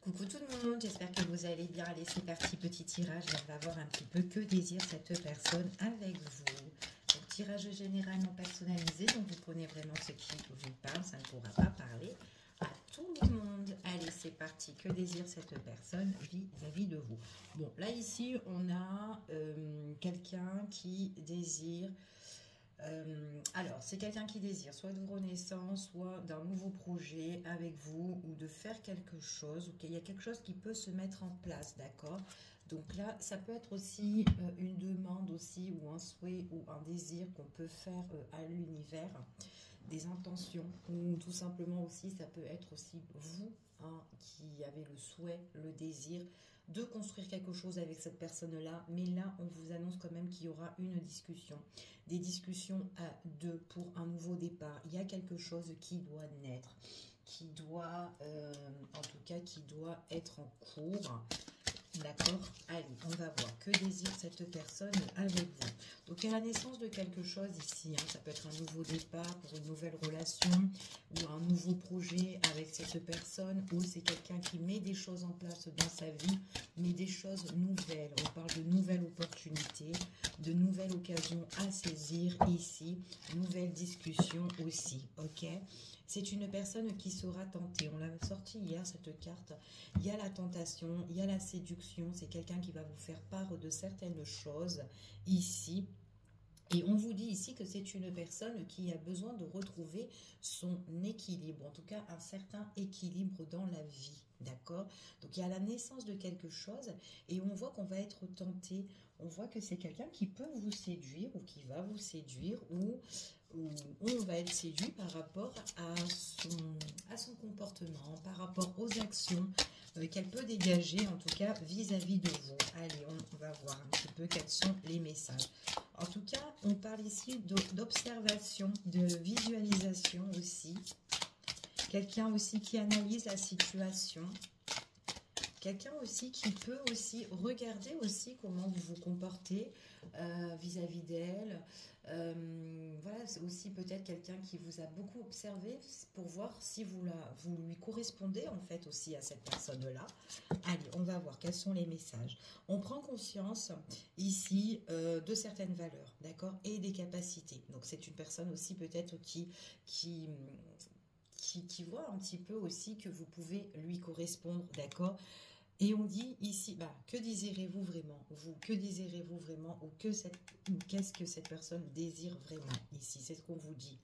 Coucou tout le monde, j'espère que vous allez bien. Allez, c'est parti, petit tirage. On va voir un petit peu que désire cette personne avec vous. Donc, tirage général non personnalisé, donc vous prenez vraiment ce qui vous parle, ça ne pourra pas parler à tout le monde. Allez, c'est parti, que désire cette personne vis-à-vis de vous. Bon, là ici, on a quelqu'un qui désire... alors, c'est quelqu'un qui désire soit de renaissance, soit d'un nouveau projet avec vous, ou de faire quelque chose, ou qu'il y a quelque chose qui peut se mettre en place, d'accord? Donc là, ça peut être aussi une demande aussi, ou un souhait, ou un désir qu'on peut faire à l'univers, des intentions, ou tout simplement aussi, ça peut être aussi vous, hein, qui avez le souhait, le désir, de construire quelque chose avec cette personne-là, mais là, on vous annonce quand même qu'il y aura une discussion, des discussions à deux pour un nouveau départ. Il y a quelque chose qui doit naître, qui doit, en tout cas, qui doit être en cours. D'accord? Allez, on va voir. Que désire cette personne avec vous? Donc, il y a la naissance de quelque chose ici. Hein. Ça peut être un nouveau départ pour une nouvelle relation ou un nouveau projet avec cette personne, ou c'est quelqu'un qui met des choses en place dans sa vie, mais des choses nouvelles. On parle de nouvelles opportunités, de nouvelles occasions à saisir ici, nouvelles discussions aussi. Ok? C'est une personne qui sera tentée. On l'a sorti hier, cette carte. Il y a la tentation, il y a la séduction. C'est quelqu'un qui va vous faire part de certaines choses ici. Et on vous dit ici que c'est une personne qui a besoin de retrouver son équilibre. En tout cas, un certain équilibre dans la vie. D'accord? Donc, il y a la naissance de quelque chose et on voit qu'on va être tenté. On voit que c'est quelqu'un qui peut vous séduire ou qui va vous séduire ou on va être séduit par rapport à son comportement, par rapport aux actions qu'elle peut dégager, en tout cas vis-à-vis de vous. Allez, on va voir un petit peu quels sont les messages. En tout cas, on parle ici d'observation, de visualisation aussi. Quelqu'un aussi qui analyse la situation. Quelqu'un aussi qui peut aussi regarder aussi comment vous vous comportez vis-à-vis d'elle. Voilà, c'est aussi peut-être quelqu'un qui vous a beaucoup observé pour voir si vous lui correspondez en fait aussi à cette personne-là. Allez, on va voir quels sont les messages. On prend conscience ici de certaines valeurs, d'accord, et des capacités. Donc c'est une personne aussi peut-être qui voit un petit peu aussi que vous pouvez lui correspondre, d'accord? Et on dit ici, que désirez-vous vraiment? Vous, que désirez-vous vraiment? Ou qu'est-ce que cette personne désire vraiment ici? C'est ce qu'on vous dit.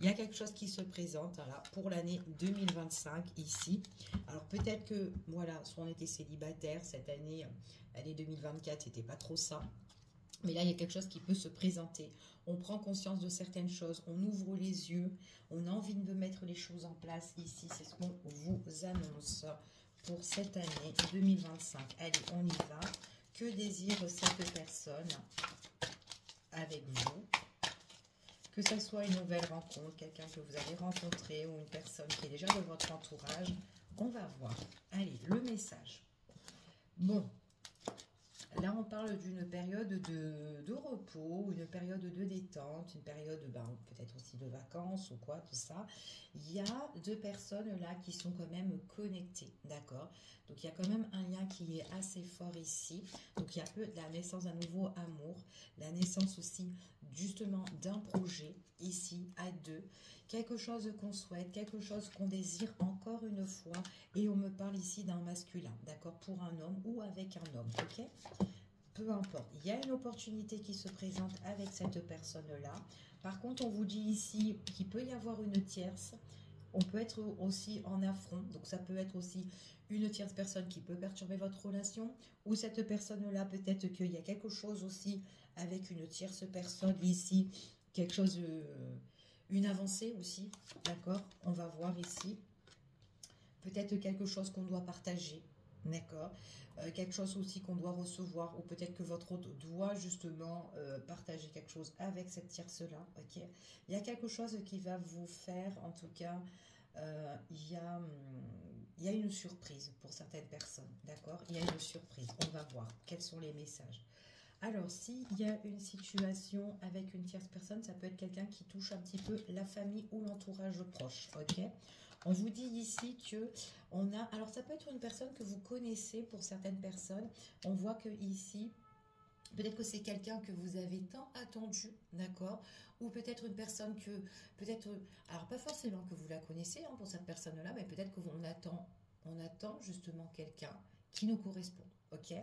Il y a quelque chose qui se présente là, pour l'année 2025 ici. Alors peut-être que, voilà, soit on était célibataire, cette année, l'année 2024, c'était pas trop ça. Mais là, il y a quelque chose qui peut se présenter. On prend conscience de certaines choses, on ouvre les yeux, on a envie de mettre les choses en place ici. C'est ce qu'on vous annonce pour cette année 2025. Allez, on y va. Que désire cette personne avec vous? Que ce soit une nouvelle rencontre, quelqu'un que vous avez rencontré ou une personne qui est déjà de votre entourage. On va voir. Allez, le message. Bon. Là, on parle d'une période de repos, une période de détente, une période peut-être aussi de vacances ou quoi, tout ça. Il y a deux personnes là qui sont quand même connectées, d'accord? Donc, il y a quand même un lien qui est assez fort ici. Donc, il y a la naissance d'un nouveau amour, la naissance aussi justement d'un projet ici à deux. Quelque chose qu'on souhaite, quelque chose qu'on désire encore une fois. Et on me parle ici d'un masculin, d'accord? Pour un homme ou avec un homme, ok? Peu importe. Il y a une opportunité qui se présente avec cette personne-là. Par contre, on vous dit ici qu'il peut y avoir une tierce. On peut être aussi en affront. Donc, ça peut être aussi une tierce personne qui peut perturber votre relation. Ou cette personne-là, peut-être qu'il y a quelque chose aussi avec une tierce personne ici. Quelque chose, une avancée aussi. D'accord? On va voir ici. Peut-être quelque chose qu'on doit partager. D'accord, quelque chose aussi qu'on doit recevoir, ou peut-être que votre hôte doit justement partager quelque chose avec cette tierce-là, ok. Il y a quelque chose qui va vous faire, en tout cas, il y a une surprise pour certaines personnes, d'accord. Il y a une surprise, on va voir quels sont les messages. Alors, s'il y a une situation avec une tierce personne, ça peut être quelqu'un qui touche un petit peu la famille ou l'entourage proche, ok. On vous dit ici que on a... Alors, ça peut être une personne que vous connaissez pour certaines personnes. On voit que ici... Peut-être que c'est quelqu'un que vous avez tant attendu, d'accord? Ou peut-être une personne que, peut-être, alors pas forcément que vous la connaissez pour cette personne-là, mais peut-être on attend justement quelqu'un qui nous correspond, ok?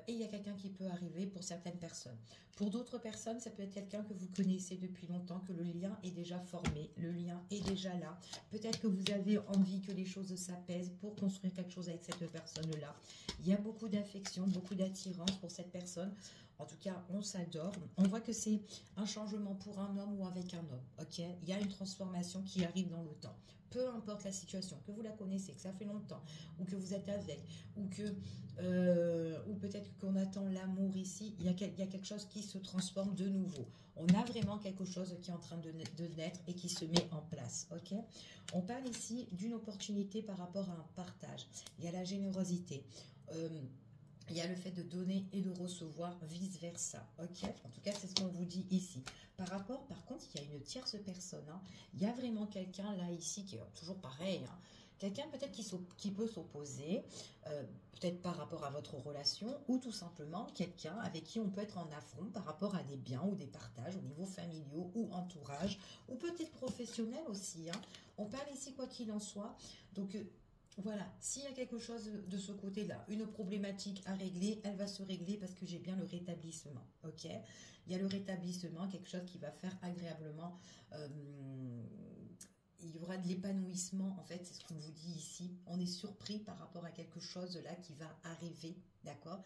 Et il y a quelqu'un qui peut arriver pour certaines personnes. Pour d'autres personnes, ça peut être quelqu'un que vous connaissez depuis longtemps, que le lien est déjà formé, le lien est déjà là. Peut-être que vous avez envie que les choses s'apaisent pour construire quelque chose avec cette personne-là. Il y a beaucoup d'affection, beaucoup d'attirance pour cette personne. En tout cas, on s'adore. On voit que c'est un changement pour un homme ou avec un homme, ok? Il y a une transformation qui arrive dans le temps. Peu importe la situation, que vous la connaissez, que ça fait longtemps, ou que vous êtes avec, ou peut-être qu'on attend l'amour ici, il y a quelque chose qui se transforme de nouveau. On a vraiment quelque chose qui est en train de naître et qui se met en place, ok? On parle ici d'une opportunité par rapport à un partage. Il y a la générosité. Il y a le fait de donner et de recevoir, vice-versa. Ok? En tout cas, c'est ce qu'on vous dit ici. Par contre, il y a une tierce personne. Il y a vraiment quelqu'un là, ici, qui est toujours pareil. Quelqu'un peut-être qui peut s'opposer, peut-être par rapport à votre relation, ou tout simplement quelqu'un avec qui on peut être en affront par rapport à des biens ou des partages au niveau familiaux ou entourage, ou peut-être professionnel aussi. On parle ici quoi qu'il en soit. Donc, voilà, s'il y a quelque chose de ce côté-là, une problématique à régler, elle va se régler parce que j'ai bien le rétablissement, ok? Il y a le rétablissement, quelque chose qui va faire agréablement, il y aura de l'épanouissement, en fait, c'est ce qu'on vous dit ici. On est surpris par rapport à quelque chose là qui va arriver, d'accord?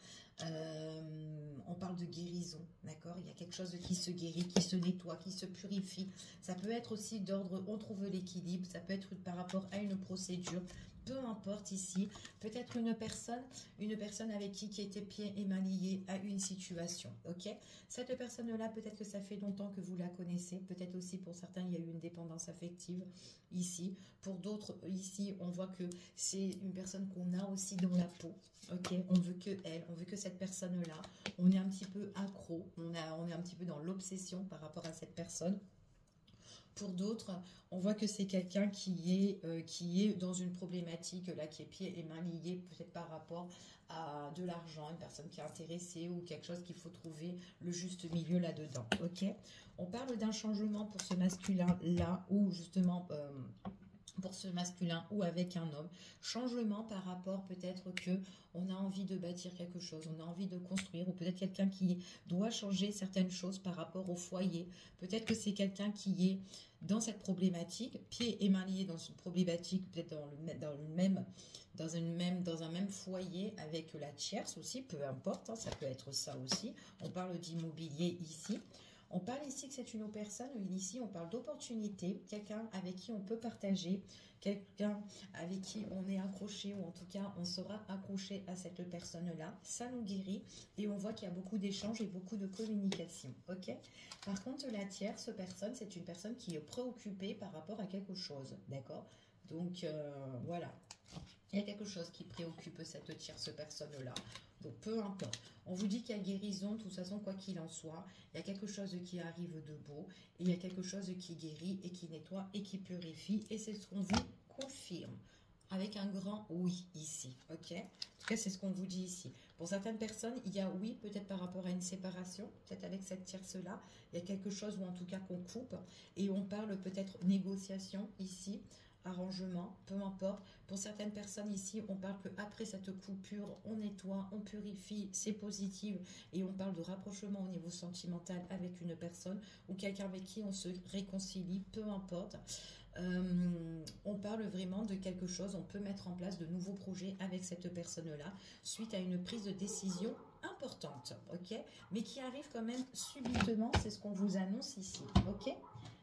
On parle de guérison, d'accord? Il y a quelque chose qui se guérit, qui se nettoie, qui se purifie. Ça peut être aussi d'ordre, on trouve l'équilibre, ça peut être par rapport à une procédure. Peu importe ici, peut-être une personne avec qui était pieds et mains liés à une situation, ok? Cette personne-là, peut-être que ça fait longtemps que vous la connaissez, peut-être aussi pour certains, il y a eu une dépendance affective ici. Pour d'autres, ici, on voit que c'est une personne qu'on a aussi dans la peau, ok? On veut que cette personne-là, on est un petit peu accro, on est un petit peu dans l'obsession par rapport à cette personne. Pour d'autres, on voit que c'est quelqu'un qui est dans une problématique, là, qui est pieds et mains liés, peut-être par rapport à de l'argent, une personne qui est intéressée ou quelque chose qu'il faut trouver le juste milieu là-dedans. Ok? On parle d'un changement pour ce masculin-là, ou justement... pour ce masculin ou avec un homme, changement par rapport peut-être que on a envie de bâtir quelque chose, on a envie de construire, ou peut-être quelqu'un qui doit changer certaines choses par rapport au foyer, peut-être que c'est quelqu'un qui est dans cette problématique, pieds et mains liés dans une problématique, peut-être dans un même foyer avec la tierce aussi, peu importe, ça peut être ça aussi. On parle d'immobilier ici. On parle ici que c'est une personne, ici on parle d'opportunité, quelqu'un avec qui on peut partager, quelqu'un avec qui on est accroché, ou en tout cas on sera accroché à cette personne-là. Ça nous guérit et on voit qu'il y a beaucoup d'échanges et beaucoup de communication. Ok? Par contre, la tierce personne, c'est une personne qui est préoccupée par rapport à quelque chose. D'accord? Donc voilà. Il y a quelque chose qui préoccupe cette tierce personne-là. Donc, peu importe. On vous dit qu'il y a guérison, de toute façon, quoi qu'il en soit. Il y a quelque chose qui arrive de beau. Et il y a quelque chose qui guérit et qui nettoie et qui purifie. Et c'est ce qu'on vous confirme. Avec un grand oui ici. Ok? En tout cas, c'est ce qu'on vous dit ici. Pour certaines personnes, il y a oui, peut-être par rapport à une séparation. Peut-être avec cette tierce-là. Il y a quelque chose, ou en tout cas qu'on coupe. Et on parle peut-être négociation ici. Arrangement, peu importe. Pour certaines personnes ici, on parle qu'après cette coupure, on nettoie, on purifie, c'est positif. Et on parle de rapprochement au niveau sentimental avec une personne ou quelqu'un avec qui on se réconcilie, peu importe. On parle vraiment de quelque chose, on peut mettre en place de nouveaux projets avec cette personne-là suite à une prise de décision importante, ok? Mais qui arrive quand même subitement, c'est ce qu'on vous annonce ici, ok?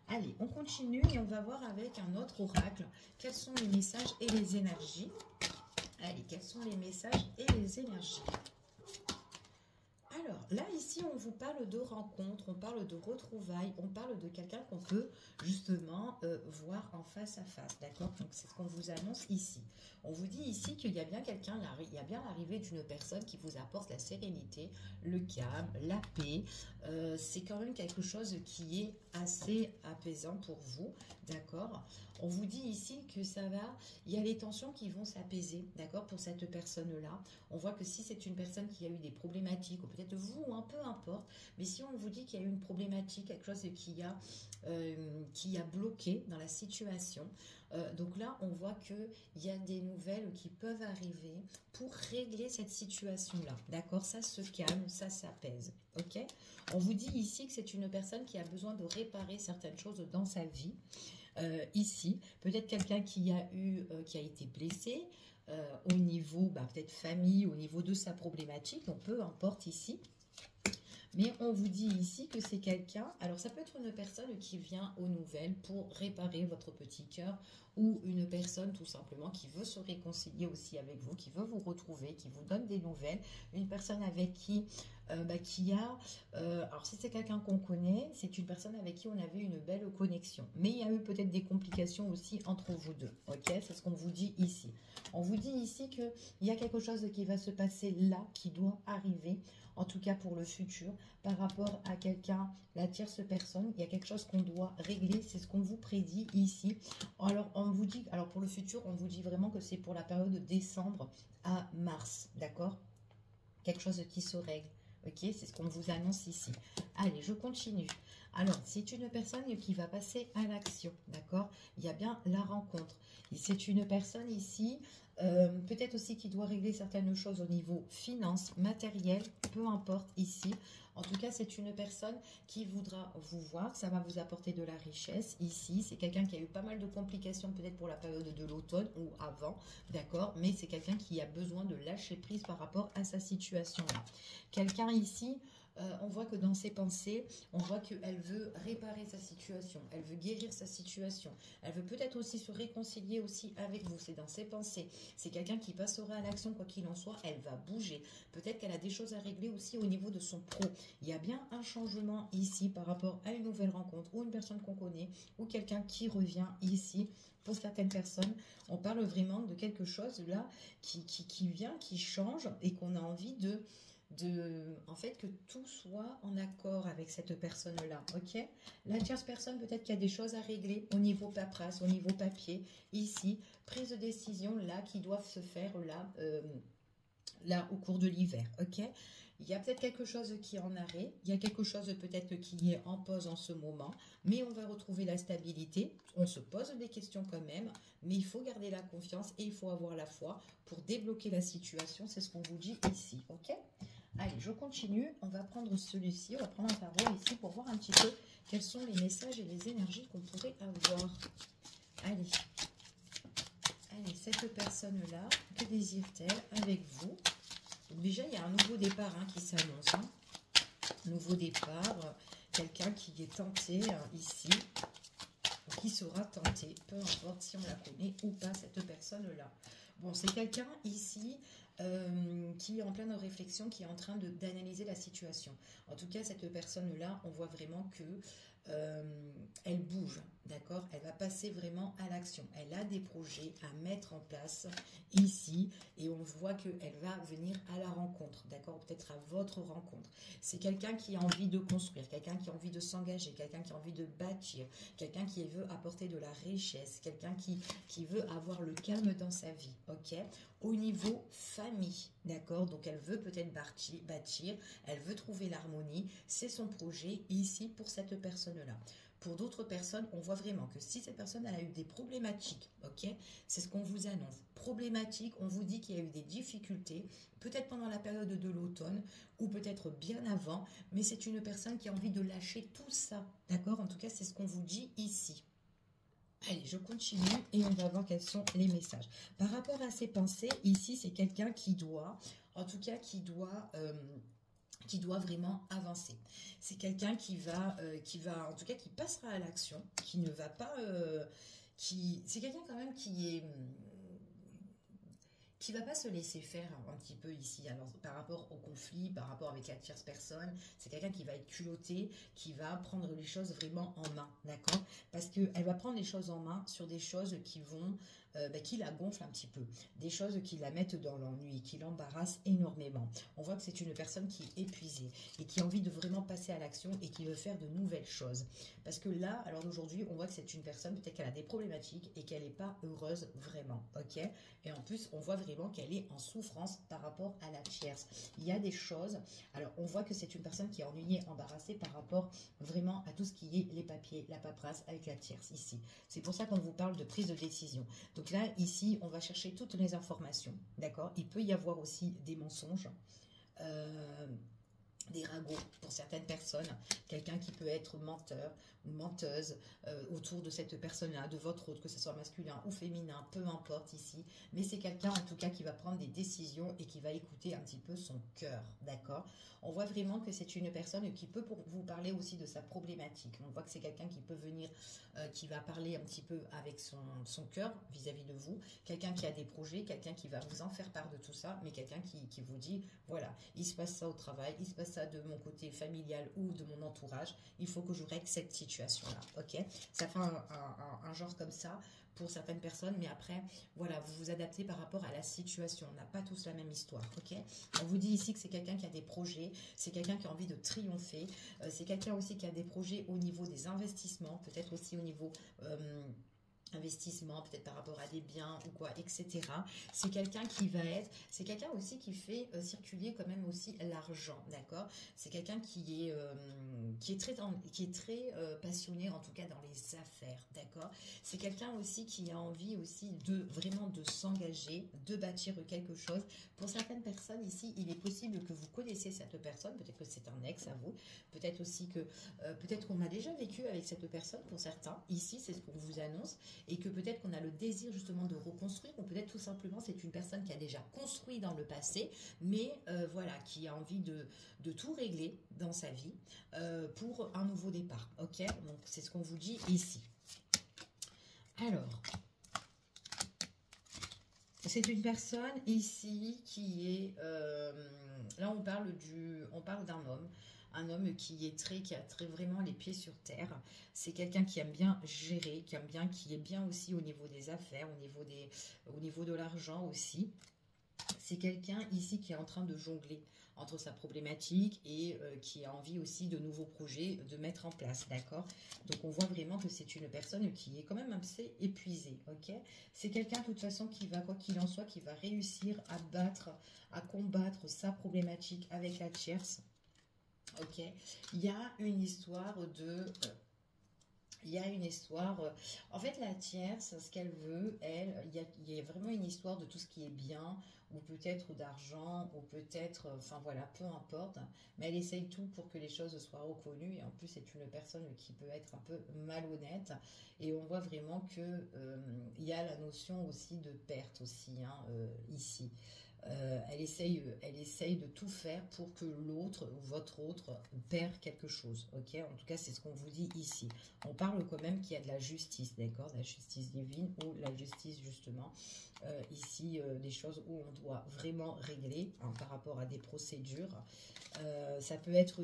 Allez, on continue et on va voir avec un autre oracle quels sont les messages et les énergies. Allez, quels sont les messages et les énergies? Alors, là, ici, on vous parle de rencontres, on parle de retrouvailles, on parle de quelqu'un qu'on peut justement voir en face à face, d'accord? Donc, c'est ce qu'on vous annonce ici. On vous dit ici qu'il y a bien quelqu'un, il y a bien l'arrivée d'une personne qui vous apporte la sérénité, le calme, la paix. C'est quand même quelque chose qui est assez apaisant pour vous, d'accord? On vous dit ici que ça va, il y a les tensions qui vont s'apaiser, d'accord, pour cette personne-là. On voit que si c'est une personne qui a eu des problématiques, ou peut-être vous, hein, peu importe, mais si on vous dit qu'il y a eu une problématique, quelque chose qui a bloqué dans la situation, donc là, on voit qu'il y a des nouvelles qui peuvent arriver pour régler cette situation-là, d'accord? Ça se calme, ça s'apaise, ok? On vous dit ici que c'est une personne qui a besoin de réparer certaines choses dans sa vie. Ici, peut-être quelqu'un qui a été blessé au niveau, peut-être famille, au niveau de sa problématique, donc peu importe ici. Mais on vous dit ici que c'est quelqu'un, alors ça peut être une personne qui vient aux nouvelles pour réparer votre petit cœur, ou une personne tout simplement qui veut se réconcilier aussi avec vous, qui veut vous retrouver, qui vous donne des nouvelles, une personne avec qui, alors si c'est quelqu'un qu'on connaît, c'est une personne avec qui on avait une belle connexion, mais il y a eu peut-être des complications aussi entre vous deux, ok? C'est ce qu'on vous dit ici. On vous dit ici qu'il y a quelque chose qui va se passer là, qui doit arriver, en tout cas pour le futur, par rapport à quelqu'un, la tierce personne, il y a quelque chose qu'on doit régler, c'est ce qu'on vous prédit ici. Alors, on vous dit, alors pour le futur, on vous dit vraiment que c'est pour la période de décembre à mars, d'accord? Quelque chose qui se règle, ok? C'est ce qu'on vous annonce ici. Allez, je continue. Alors, c'est une personne qui va passer à l'action, d'accord? Il y a bien la rencontre. C'est une personne ici, peut-être aussi qui doit régler certaines choses au niveau finance, matériel, peu importe ici. En tout cas, c'est une personne qui voudra vous voir. Ça va vous apporter de la richesse ici. C'est quelqu'un qui a eu pas mal de complications peut-être pour la période de l'automne ou avant, d'accord? Mais c'est quelqu'un qui a besoin de lâcher prise par rapport à sa situation-là. Quelqu'un ici... on voit que dans ses pensées, on voit qu'elle veut réparer sa situation, elle veut guérir sa situation, elle veut peut-être aussi se réconcilier aussi avec vous, c'est dans ses pensées. C'est quelqu'un qui passera à l'action quoi qu'il en soit, elle va bouger. Peut-être qu'elle a des choses à régler aussi au niveau de son pro. Il y a bien un changement ici par rapport à une nouvelle rencontre ou une personne qu'on connaît ou quelqu'un qui revient ici. Pour certaines personnes, on parle vraiment de quelque chose là qui vient, qui change et qu'on a envie en fait, que tout soit en accord avec cette personne-là, ok? La tierce personne, peut-être qu'il y a des choses à régler au niveau paperasse, au niveau papier, ici, prise de décision, là, qui doivent se faire, là au cours de l'hiver, ok? Il y a peut-être quelque chose qui est en arrêt, il y a quelque chose peut-être qui est en pause en ce moment, mais on va retrouver la stabilité, on se pose des questions quand même, mais il faut garder la confiance et il faut avoir la foi pour débloquer la situation, c'est ce qu'on vous dit ici, ok? Allez, je continue, on va prendre celui-ci, on va prendre un tarot ici pour voir un petit peu quels sont les messages et les énergies qu'on pourrait avoir. Allez, cette personne-là, que désire-t-elle avec vous? Donc déjà, il y a un nouveau départ qui s'annonce. Nouveau départ, quelqu'un qui est tenté ici, qui sera tenté, peu importe si on la connaît ou pas, cette personne-là. Bon, c'est quelqu'un ici qui est en pleine réflexion, qui est en train d'analyser la situation. En tout cas, cette personne-là, on voit vraiment que elle bouge, d'accord? Elle va passer vraiment à l'action. Elle a des projets à mettre en place ici et on voit qu'elle va venir à la rencontre, d'accord? Peut-être à votre rencontre. C'est quelqu'un qui a envie de construire, quelqu'un qui a envie de s'engager, quelqu'un qui a envie de bâtir, quelqu'un qui veut apporter de la richesse, quelqu'un qui veut avoir le calme dans sa vie, ok? Au niveau famille, d'accord? Donc elle veut peut-être bâtir, elle veut trouver l'harmonie, c'est son projet ici pour cette personne-là. Pour d'autres personnes, on voit vraiment que si cette personne a eu des problématiques, ok? C'est ce qu'on vous annonce. Problématiques, on vous dit qu'il y a eu des difficultés, peut-être pendant la période de l'automne ou peut-être bien avant, mais c'est une personne qui a envie de lâcher tout ça, d'accord? En tout cas, c'est ce qu'on vous dit ici. Allez, je continue et on va voir quels sont les messages. Par rapport à ses pensées, ici, c'est quelqu'un qui doit, en tout cas, qui doit vraiment avancer. C'est quelqu'un qui va, en tout cas, qui passera à l'action, qui ne va pas, c'est quelqu'un quand même qui va pas se laisser faire un petit peu ici. Alors, par rapport au conflit, par rapport avec la tierce personne, c'est quelqu'un qui va être culotté, qui va prendre les choses vraiment en main, d'accord? Parce qu'elle va prendre les choses en main sur des choses qui vont qui la gonfle un petit peu, des choses qui la mettent dans l'ennui, qui l'embarrassent énormément. On voit que c'est une personne qui est épuisée et qui a envie de vraiment passer à l'action et qui veut faire de nouvelles choses. Parce que là, alors d'aujourd'hui, on voit que c'est une personne, peut-être qu'elle a des problématiques et qu'elle n'est pas heureuse vraiment, ok? Et en plus, on voit vraiment qu'elle est en souffrance par rapport à la tierce. Il y a des choses, alors on voit que c'est une personne qui est ennuyée, embarrassée par rapport vraiment à tout ce qui est les papiers, la paperasse avec la tierce ici. C'est pour ça qu'on vous parle de prise de décision. Donc là, ici, on va chercher toutes les informations, d'accord? Il peut y avoir aussi des mensonges, des ragots pour certaines personnes, quelqu'un qui peut être menteur ou menteuse autour de cette personne-là, de votre autre, que ce soit masculin ou féminin, peu importe ici, mais c'est quelqu'un en tout cas qui va prendre des décisions et qui va écouter un petit peu son cœur, d'accord? On voit vraiment que c'est une personne qui peut vous parler aussi de sa problématique. On voit que c'est quelqu'un qui peut venir, qui va parler un petit peu avec son cœur vis-à-vis de vous, quelqu'un qui a des projets, quelqu'un qui va vous en faire part de tout ça, mais quelqu'un qui vous dit, voilà, il se passe ça au travail, il se passe ça de mon côté familial ou de mon entourage, il faut que je règle cette situation-là, ok? Ça fait un genre comme ça pour certaines personnes, mais après, voilà, vous vous adaptez par rapport à la situation. On n'a pas tous la même histoire, ok? On vous dit ici que c'est quelqu'un qui a des projets, c'est quelqu'un qui a envie de triompher, c'est quelqu'un aussi qui a des projets au niveau des investissements, peut-être aussi au niveau investissement, peut-être par rapport à des biens ou quoi, etc. C'est quelqu'un qui va être, c'est quelqu'un aussi qui fait circuler quand même aussi l'argent, d'accord? C'est quelqu'un qui est très passionné, en tout cas dans les affaires, d'accord? C'est quelqu'un aussi qui a envie aussi de vraiment de s'engager, de bâtir quelque chose. Pour certaines personnes ici, il est possible que vous connaissez cette personne, peut-être que c'est un ex à vous, peut-être aussi que peut-être qu'on a déjà vécu avec cette personne pour certains. Ici, c'est ce qu'on vous annonce. Et que peut-être qu'on a le désir justement de reconstruire, ou peut-être tout simplement c'est une personne qui a déjà construit dans le passé, mais voilà, qui a envie de tout régler dans sa vie pour un nouveau départ, ok? Donc c'est ce qu'on vous dit ici. Alors, c'est une personne ici qui est, là on parle d'un homme. Un homme qui a très vraiment les pieds sur terre. C'est quelqu'un qui aime bien gérer, qui est bien aussi au niveau des affaires, au niveau de l'argent aussi. C'est quelqu'un ici qui est en train de jongler entre sa problématique et qui a envie aussi de nouveaux projets de mettre en place, d'accord? Donc on voit vraiment que c'est une personne qui est quand même assez épuisée, ok? C'est quelqu'un de toute façon qui va, quoi qu'il en soit, qui va réussir à combattre sa problématique avec la tierce. Ok, il y a une histoire en fait la tierce, ce qu'elle veut, il y a vraiment une histoire de tout ce qui est bien, ou peut-être d'argent, ou peut-être, enfin voilà, peu importe, mais elle essaye tout pour que les choses soient reconnues, et en plus c'est une personne qui peut être un peu malhonnête, et on voit vraiment que il y a la notion aussi de perte aussi, hein, ici. Elle essaye de tout faire pour que l'autre ou votre autre perd quelque chose, ok? En tout cas, c'est ce qu'on vous dit ici. On parle quand même qu'il y a de la justice, d'accord? La justice divine ou la justice, justement, ici, des choses où on doit vraiment régler hein, par rapport à des procédures. Ça peut être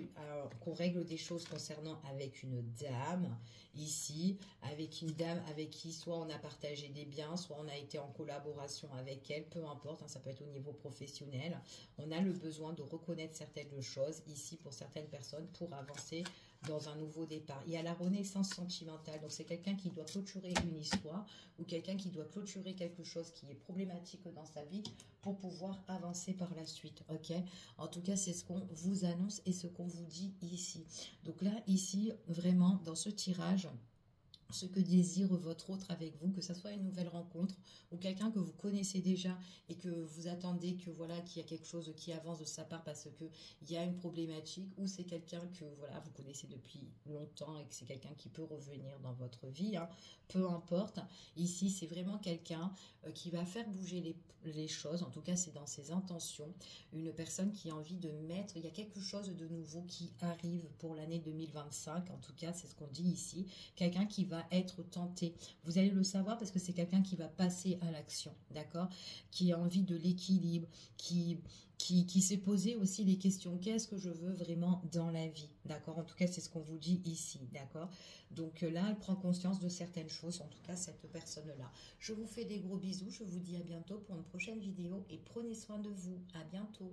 qu'on règle des choses concernant avec une dame, ici, avec une dame avec qui soit on a partagé des biens, soit on a été en collaboration avec elle, peu importe, hein, ça peut être au niveau professionnel. On a le besoin de reconnaître certaines choses ici pour certaines personnes pour avancer dans un nouveau départ. Il y a la renaissance sentimentale, donc c'est quelqu'un qui doit clôturer une histoire ou quelqu'un qui doit clôturer quelque chose qui est problématique dans sa vie pour pouvoir avancer par la suite, ok? En tout cas, c'est ce qu'on vous annonce et ce qu'on vous dit ici. Donc là, ici, vraiment, dans ce tirage, ce que désire votre autre avec vous, que ce soit une nouvelle rencontre ou quelqu'un que vous connaissez déjà et que vous attendez que voilà qu'il y a quelque chose qui avance de sa part parce que il y a une problématique, ou c'est quelqu'un que voilà vous connaissez depuis longtemps et que c'est quelqu'un qui peut revenir dans votre vie, hein, peu importe. Ici, c'est vraiment quelqu'un qui va faire bouger les choses, en tout cas c'est dans ses intentions, une personne qui a envie de mettre, il y a quelque chose de nouveau qui arrive pour l'année 2025, en tout cas c'est ce qu'on dit ici, quelqu'un qui va va être tenté. Vous allez le savoir parce que c'est quelqu'un qui va passer à l'action, d'accord? Qui a envie de l'équilibre, qui s'est posé aussi les questions, qu'est-ce que je veux vraiment dans la vie, d'accord? En tout cas, c'est ce qu'on vous dit ici, d'accord? Donc là, elle prend conscience de certaines choses, en tout cas, cette personne-là. Je vous fais des gros bisous, je vous dis à bientôt pour une prochaine vidéo et prenez soin de vous. À bientôt.